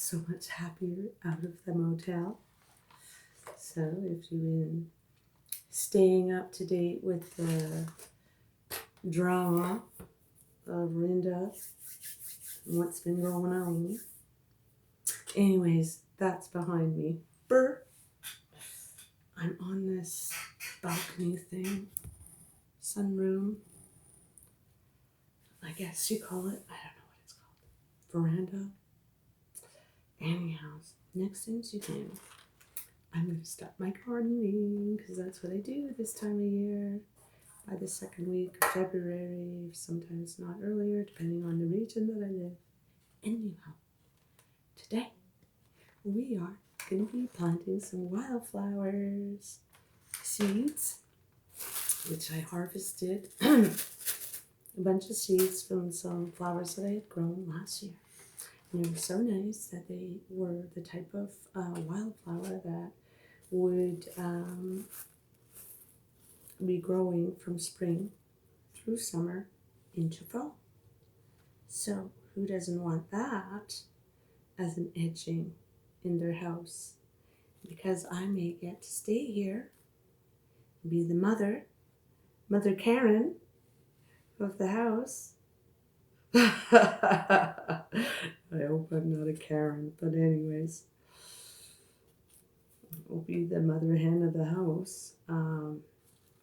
so much happier out of the motel. So if you've been staying up to date with the drama of Rinda and what's been going on. Anyways, that's behind me. Brr. I'm on this balcony thing, sunroom, I guess you call it. I don't know what it's called. Veranda. Anyhow, next thing to do, I'm going to start my gardening because that's what I do this time of year. By the second week of February, sometimes not earlier, depending on the region that I live. Anyhow, today we are going to be planting some wildflowers seeds, which I harvested a bunch of seeds from some flowers that I had grown last year. And they were so nice that they were the type of wildflower that would be growing from spring through summer into fall. So who doesn't want that as an edging in their house? Because I may get to stay here, be the Mother Karen of the house. I hope I'm not a Karen, but anyways, I'll be the mother hen of the house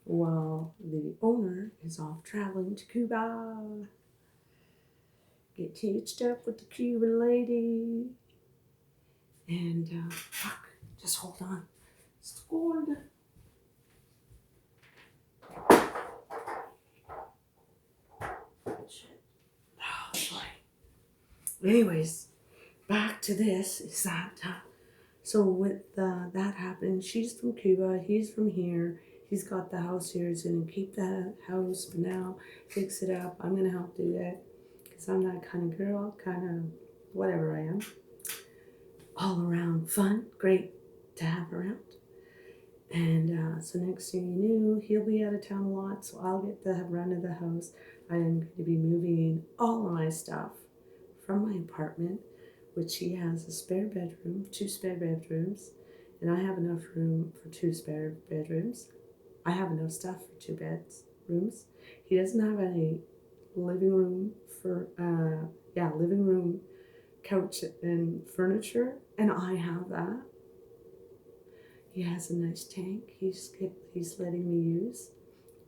while the owner is off traveling to Cuba. Get hitched up with the Cuban lady. And, fuck, just hold on. Scored. Shit. Oh, sorry. Anyways, back to this is that, so with that happened, she's from Cuba, he's from here. He's got the house here. He's going to keep that house for now, fix it up. I'm going to help do that because I'm that kind of girl, kind of whatever I am. All around fun, great to have around. And so next thing you knew, he'll be out of town a lot, so I'll get the run of the house. I am going to be moving in all of my stuff from my apartment, which he has a spare bedroom, 2 spare bedrooms, and I have enough room for 2 spare bedrooms. I have enough stuff for 2 bedrooms. He doesn't have any living room for, living room, couch and furniture, and I have that. He has a nice tank he's letting me use.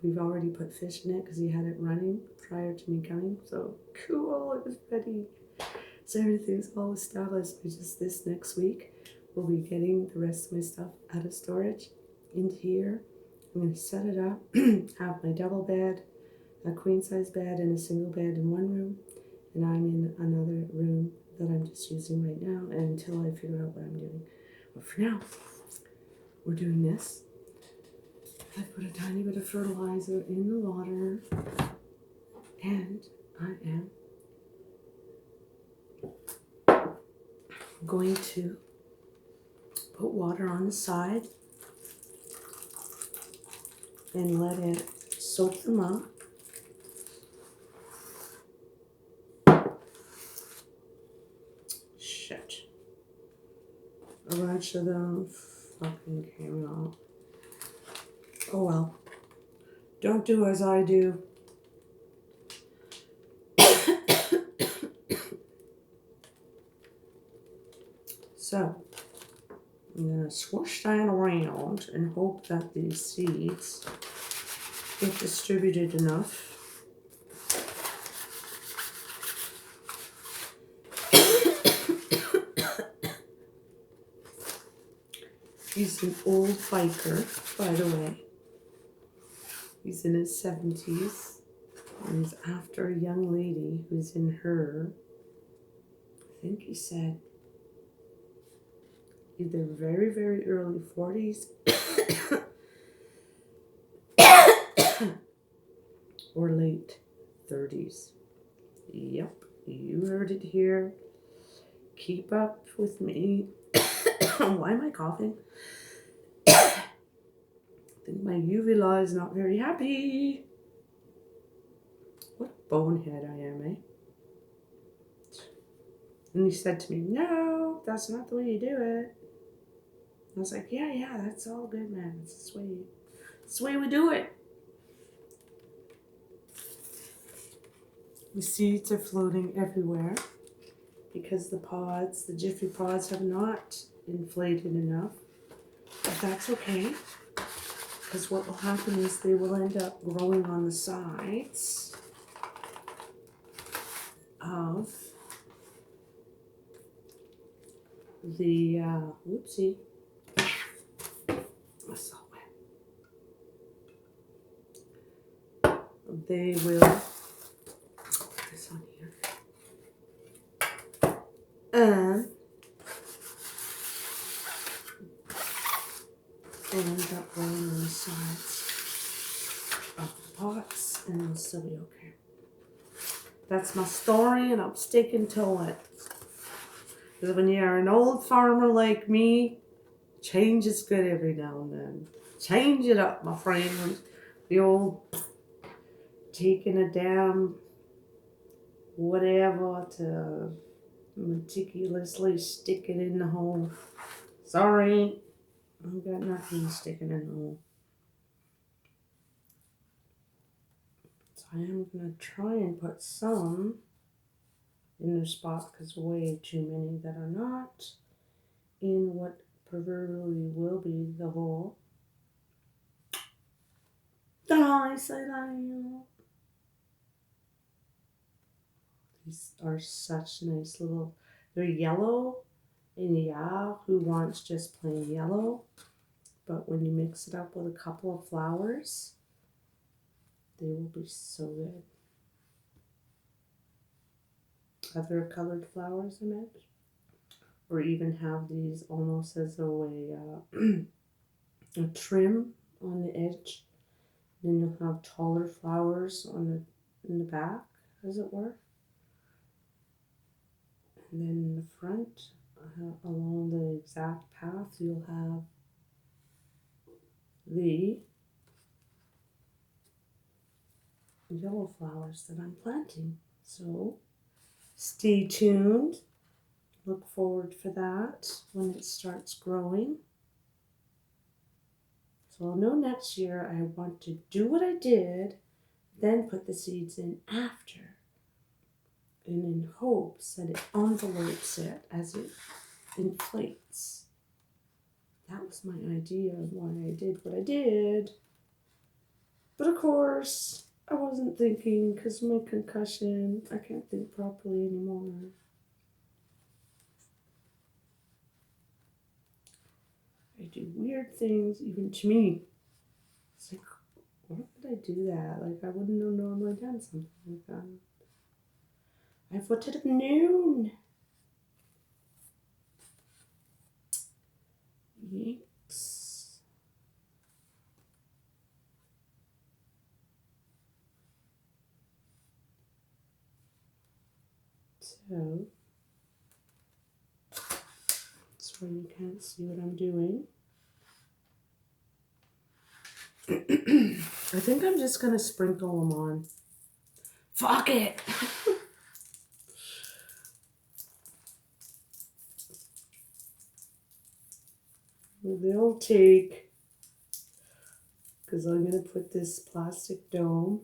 We've already put fish in it because he had it running prior to me coming, so cool, it was ready. So everything's all established. It's just this next week, we'll be getting the rest of my stuff out of storage into here. I'm going to set it up, have my double bed, a queen size bed, and a single bed in one room. And I'm in another room that I'm just using right now until I figure out what I'm doing. But for now, we're doing this. I put a tiny bit of fertilizer in the water, and I am going to put water on the side and let it soak them up. Shit. A bunch of them fucking came out. Oh well. Don't do as I do. So, I'm going to swoosh that around and hope that these seeds get distributed enough. He's an old biker, by the way. He's in his 70s. And he's after a young lady who's in her, I think he said, either very, very early 40s or late 30s. Yep, you heard it here. Keep up with me. Why am I coughing? I think my uvula is not very happy. What a bonehead I am, eh? And he said to me, no, that's not the way you do it. I was like, yeah, that's all good, man. It's the way we do it. The seeds are floating everywhere because the jiffy pods have not inflated enough. But that's okay, because what will happen is they will end up growing on the sides of the, whoopsie, that's so wet. They will, put this on here, and they'll end up growing on the sides of the pots, and it'll still be okay. That's my story, and I'm sticking to it. Because when you're an old farmer like me, change is good every now and then. Change it up, my friend. The old taking a damn whatever to meticulously stick it in the hole. Sorry, I've got nothing sticking in the hole. So I am going to try and put some in their spot, because way too many that are not in what proverbially will be the hole. I said I am. These are such nice little, they're yellow, and yeah, who wants just plain yellow? But when you mix it up with a couple of flowers, they will be so good. Other colored flowers, I meant. Or even have these almost as a way, a trim on the edge. Then you'll have taller flowers in the back, as it were. And then in the front, along the exact path, you'll have the yellow flowers that I'm planting. So stay tuned. Look forward for that when it starts growing. So I'll know next year I want to do what I did, then put the seeds in after. And in hopes that it envelopes it as it inflates. That was my idea of why I did what I did. But of course, I wasn't thinking, because of my concussion, I can't think properly anymore. I do weird things, even to me. It's like, why would I do that? Like, I wouldn't have normally done something like that. I would have known. Yikes. So, that's why you can't see what I'm doing. I think I'm just going to sprinkle them on. Fuck it! They'll take, because I'm going to put this plastic dome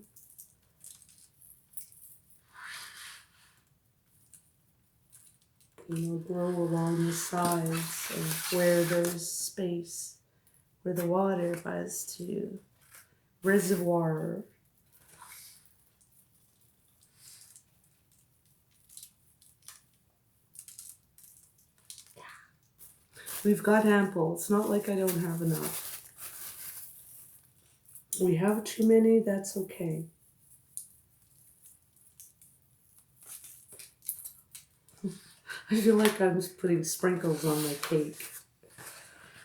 and they'll grow along the sides of where there's space, where the water has to reservoir. We've got ample. It's not like I don't have enough. We have too many, that's okay. I feel like I'm just putting sprinkles on my cake.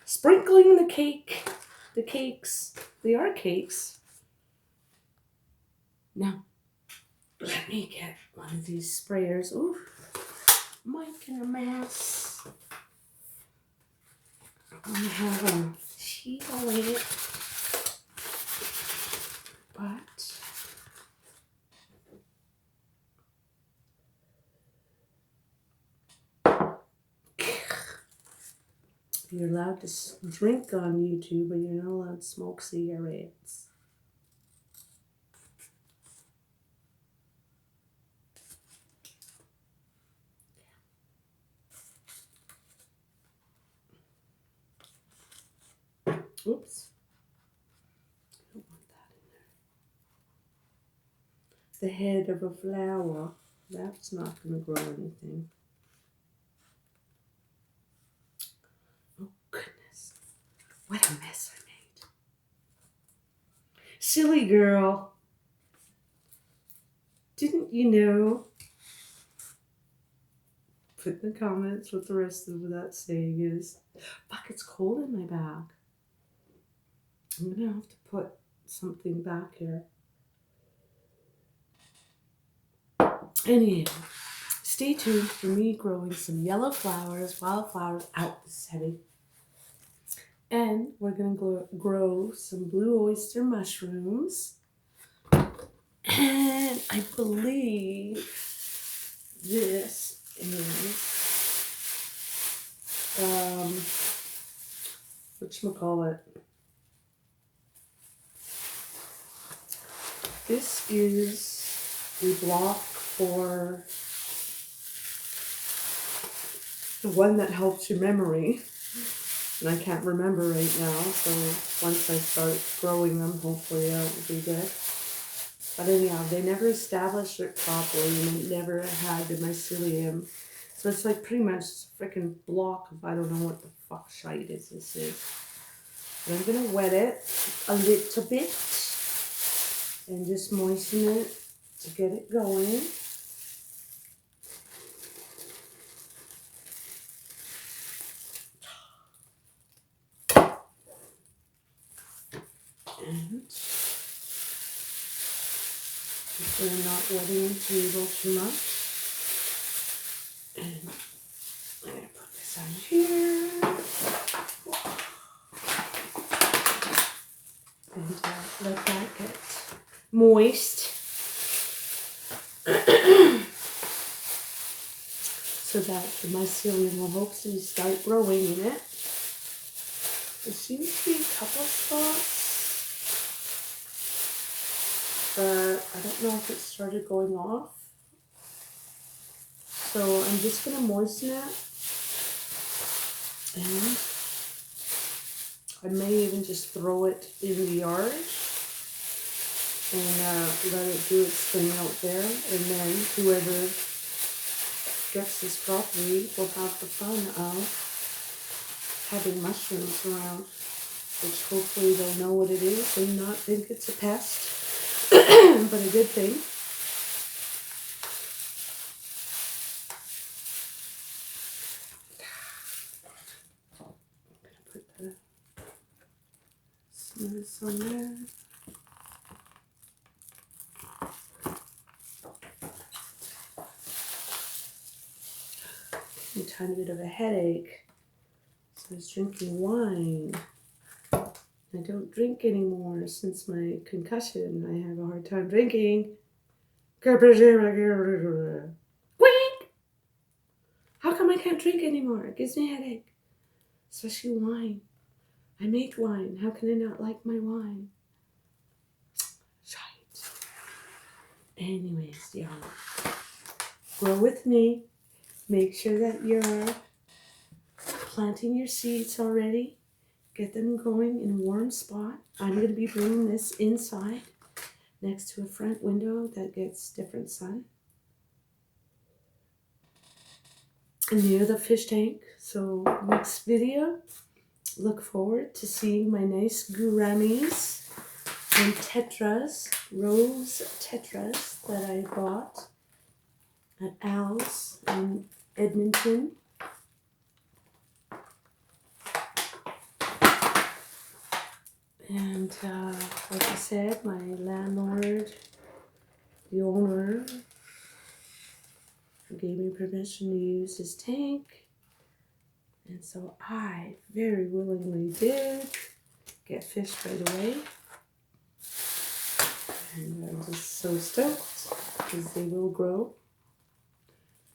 Sprinkling the cake. The cakes. They are cakes. Now, let me get one of these sprayers. Ooh, making a mess. I'm going to have a sheet on it. But You're allowed to drink on YouTube, but you're not allowed to smoke cigarettes. Oops. I don't want that in there. The head of a flower. That's not going to grow anything. Oh, goodness. What a mess I made. Silly girl. Didn't you know? Put in the comments what the rest of that saying is. Fuck, it's cold in my back. I'm going to have to put something back here. Anyhow, stay tuned for me growing some yellow flowers, wildflowers. Out, this is heavy. And we're going to grow some blue oyster mushrooms. And I believe this is, whatchamacallit? This is a block for the one that helps your memory. And I can't remember right now, so once I start growing them, hopefully that will be good. But anyhow, they never established it properly, and it never had the mycelium. So it's like pretty much a freaking block of, I don't know what the fuck shite this is. But I'm going to wet it a little bit and just moisten it to get it going. And we're not wetting the table too much. And I'm going to put this on here. And let that get moist. So that the mycelium will hopefully start growing in it. There seems to be a couple of spots. But I don't know if it started going off. So I'm just going to moisten it. And I may even just throw it in the yard and let it do its thing out there. And then whoever gets this property will have the fun of having mushrooms around, which hopefully they'll know what it is and not think it's a pest. But a good thing. I'm going to put some of this on there. A tiny bit of a headache. So I was drinking wine. I don't drink anymore since my concussion. I have a hard time drinking. Quink! How come I can't drink anymore? It gives me a headache. Especially wine. I make wine. How can I not like my wine? Shite. Anyways, y'all. Grow with me. Make sure that you're planting your seeds already. Get them going in a warm spot. I'm going to be bringing this inside next to a front window that gets different sun. And near the fish tank. So next video, look forward to seeing my nice gouramis and tetras, rose tetras that I bought at Al's in Edmonton. And like I said, my landlord, the owner, gave me permission to use his tank. And so I very willingly did get fish right away. And I'm just so stoked because they will grow.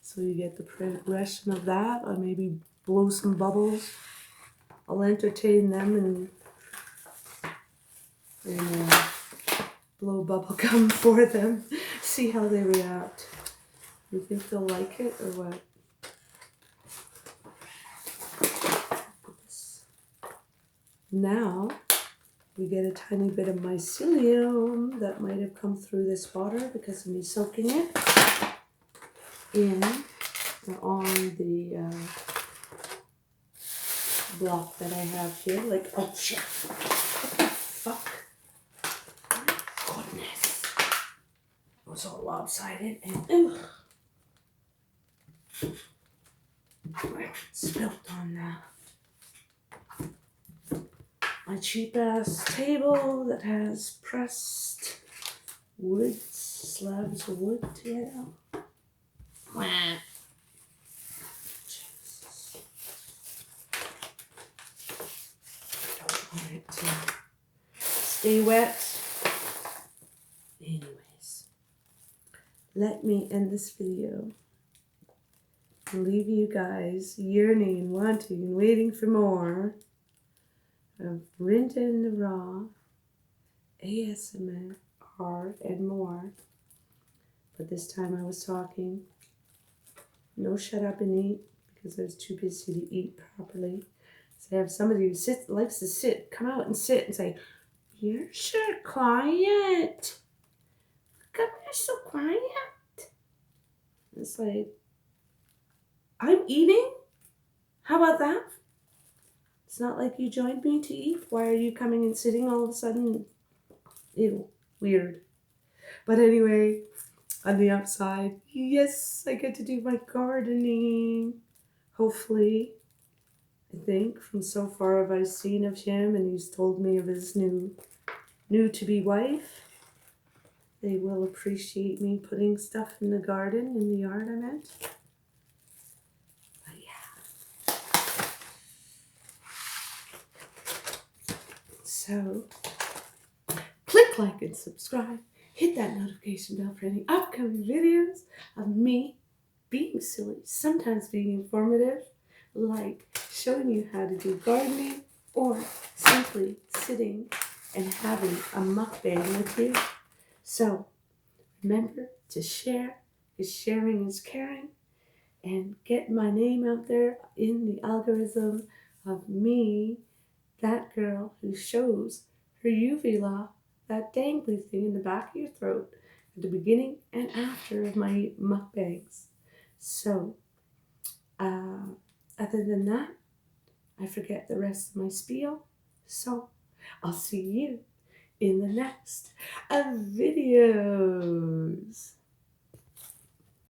So you get the progression of that. Or maybe blow some bubbles I'll entertain them and blow bubble gum for them. See how they react. You think they'll like it or what? Now we get a tiny bit of mycelium that might have come through this water because of me soaking it in on the block that I have here. Like, oh shit. What the fuck? My goodness. It was all lopsided and spilt on my cheap ass table that has pressed wood, slabs of wood together. Wah. Jesus. Don't want it to stay wet. Anyways, let me end this video and leave you guys yearning, wanting, waiting for more of Rinta in the Raw, ASMR, and more. But this time I was talking. No shut up and eat because I was too busy to eat properly. So I have somebody who likes to sit, come out and sit and say, "You're sure quiet. Come here, so quiet." It's like, I'm eating? How about that? It's not like you joined me to eat. Why are you coming and sitting all of a sudden? Ew, weird. But anyway, on the upside, yes, I get to do my gardening. Hopefully, I think, from so far I've seen of him, and he's told me of his new to-be wife. They will appreciate me putting stuff in the garden, in the yard, I meant. But yeah. So, click like and subscribe. Hit that notification bell for any upcoming videos of me being silly, sometimes being informative, like showing you how to do gardening or simply sitting and having a mukbang with you. So remember to share, because sharing is caring, and get my name out there in the algorithm of me, that girl who shows her uvula, that dangly thing in the back of your throat, at the beginning and after of my mukbangs. So, other than that, I forget the rest of my spiel. So, I'll see you in the next videos.